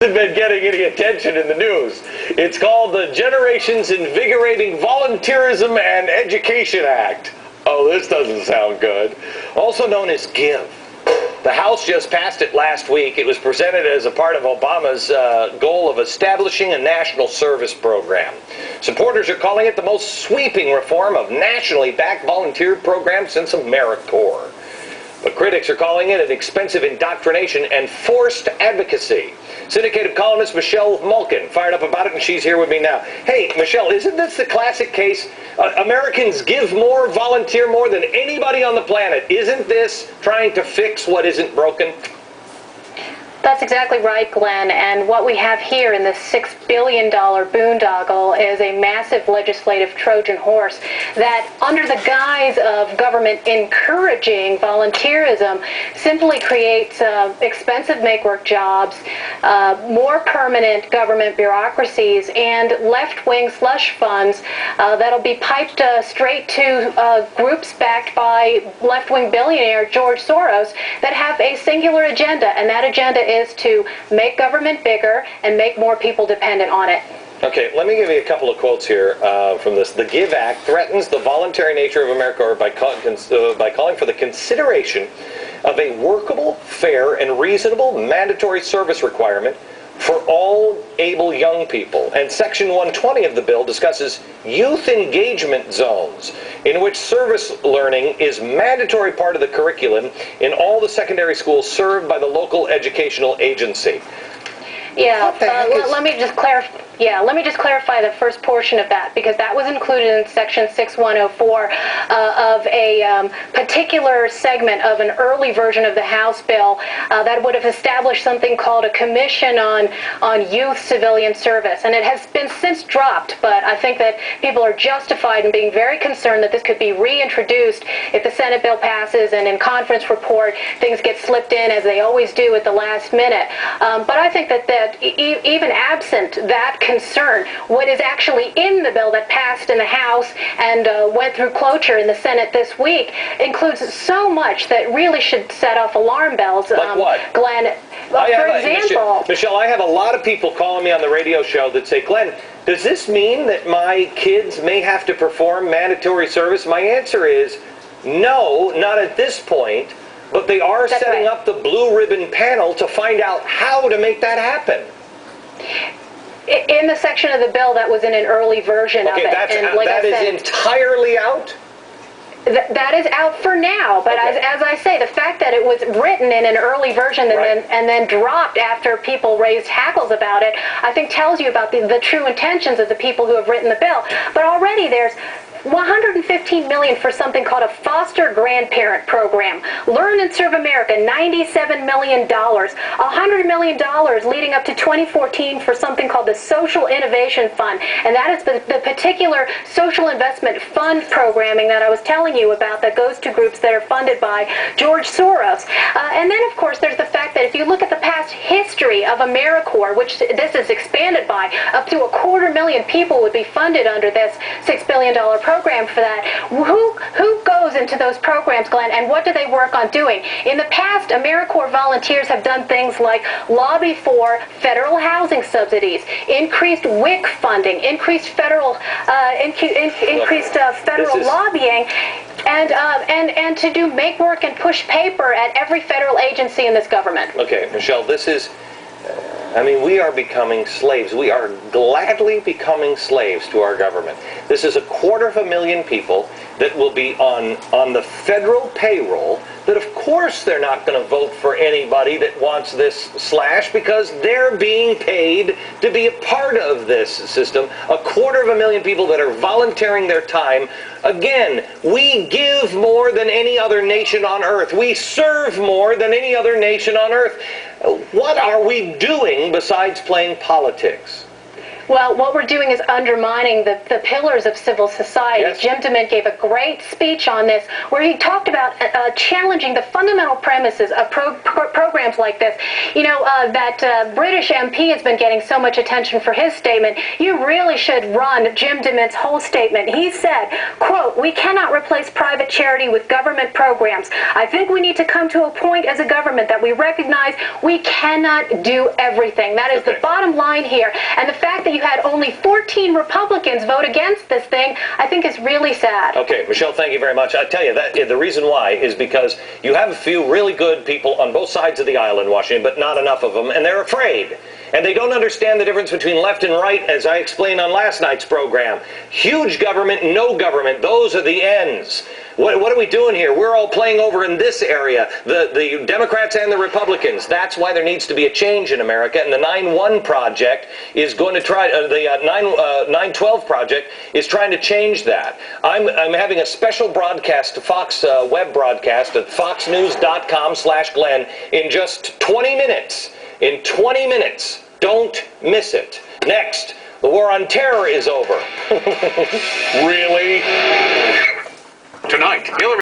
hasn't been getting any attention in the news. It's called the Generations Invigorating Volunteerism and Education Act. Oh, this doesn't sound good. Also known as GIVE. The House just passed it last week. It was presented as a part of Obama's goal of establishing a national service program. Supporters are calling it the most sweeping reform of nationally backed volunteer programs since AmeriCorps. But critics are calling it an expensive indoctrination and forced advocacy. Syndicated columnist Michelle Malkin fired up about it, and she's here with me now. Hey, Michelle, isn't this the classic case? Americans give more, volunteer more than anybody on the planet. Isn't this trying to fix what isn't broken? That's exactly right, Glenn. And what we have here in this $6 billion boondoggle is a massive legislative Trojan horse that, under the guise of government encouraging volunteerism, simply creates expensive make-work jobs, more permanent government bureaucracies, and left-wing slush funds that'll be piped straight to groups backed by left-wing billionaire George Soros that have a singular agenda, and that agenda is to make government bigger and make more people dependent on it. Okay, let me give you a couple of quotes here from this. The GIVE Act threatens the voluntary nature of AmeriCorps by calling for the consideration of a workable, fair, and reasonable mandatory service requirement for all able young people. And Section 120 of the bill discusses youth engagement zones, in which service learning is mandatory part of the curriculum in all the secondary schools served by the local educational agency. Yeah, let me just clarify. Yeah, let me just clarify the first portion of that, because that was included in Section 6104 of a particular segment of an early version of the House bill that would have established something called a Commission on Youth Civilian Service. And it has been since dropped, but I think that people are justified in being very concerned that this could be reintroduced if the Senate bill passes and in conference report things get slipped in, as they always do, at the last minute. But I think that even absent that concern, what is actually in the bill that passed in the House and went through cloture in the Senate this week includes so much that really should set off alarm bells. Like what? Glenn, for example... Michelle, I have a lot of people calling me on the radio show that say, Glenn, does this mean that my kids may have to perform mandatory service? My answer is no, not at this point, but they are setting up the blue ribbon panel to find out how to make that happen. In the section of the bill that was in an early version of it. And like that is entirely out? That is out for now, but as I say, the fact that it was written in an early version and then dropped after people raised hackles about it, I think tells you about the true intentions of the people who have written the bill. But already there's $115 million for something called a foster grandparent program. Learn and Serve America, $97 million. $100 million leading up to 2014 for something called the Social Innovation Fund. And that is the particular social investment fund programming that I was telling you about that goes to groups that are funded by George Soros. And then, of course, there's the fact that if you look at the past history of AmeriCorps, which this is expanded by, up to 250,000 people would be funded under this $6 billion program for that. Who goes into those programs, Glenn, and what do they work on doing? In the past, AmeriCorps volunteers have done things like lobby for federal housing subsidies, increased WIC funding, increased federal lobbying, and to do make work and push paper at every federal agency in this government. Okay, Michelle, this is... I mean, we are becoming slaves. We are gladly becoming slaves to our government. This is 250,000 people that will be on the federal payroll that, of course, they're not going to vote for anybody that wants this slash because they're being paid to be a part of this system. 250,000 people that are volunteering their time. Again, we give more than any other nation on earth. We serve more than any other nation on earth. What are we doing besides playing politics? Well, what we're doing is undermining the pillars of civil society. Yes. Jim DeMint gave a great speech on this where he talked about challenging the fundamental premises of programs like this. You know, that British MP has been getting so much attention for his statement. You really should run Jim DeMint's whole statement. He said, quote, "We cannot replace private charity with government programs. I think we need to come to a point as a government that we recognize we cannot do everything." That is the bottom line here. And the fact that you had only 14 Republicans vote against this thing, I think is really sad. Okay, Michelle, thank you very much. I tell you, that the reason why is because you have a few really good people on both sides of the aisle in Washington, but not enough of them, and they're afraid. And they don't understand the difference between left and right, as I explained on last night's program. Huge government, no government, those are the ends. What are we doing here? We're all playing over in this area, the Democrats and the Republicans. That's why there needs to be a change in America, and the 9/1 Project is going to try, the 9/12 Project is trying to change that. I'm having a special broadcast, Fox web broadcast at foxnews.com/Glenn in just 20 minutes. In 20 minutes. Don't miss it. Next, the war on terror is over. Really? Tonight, Hillary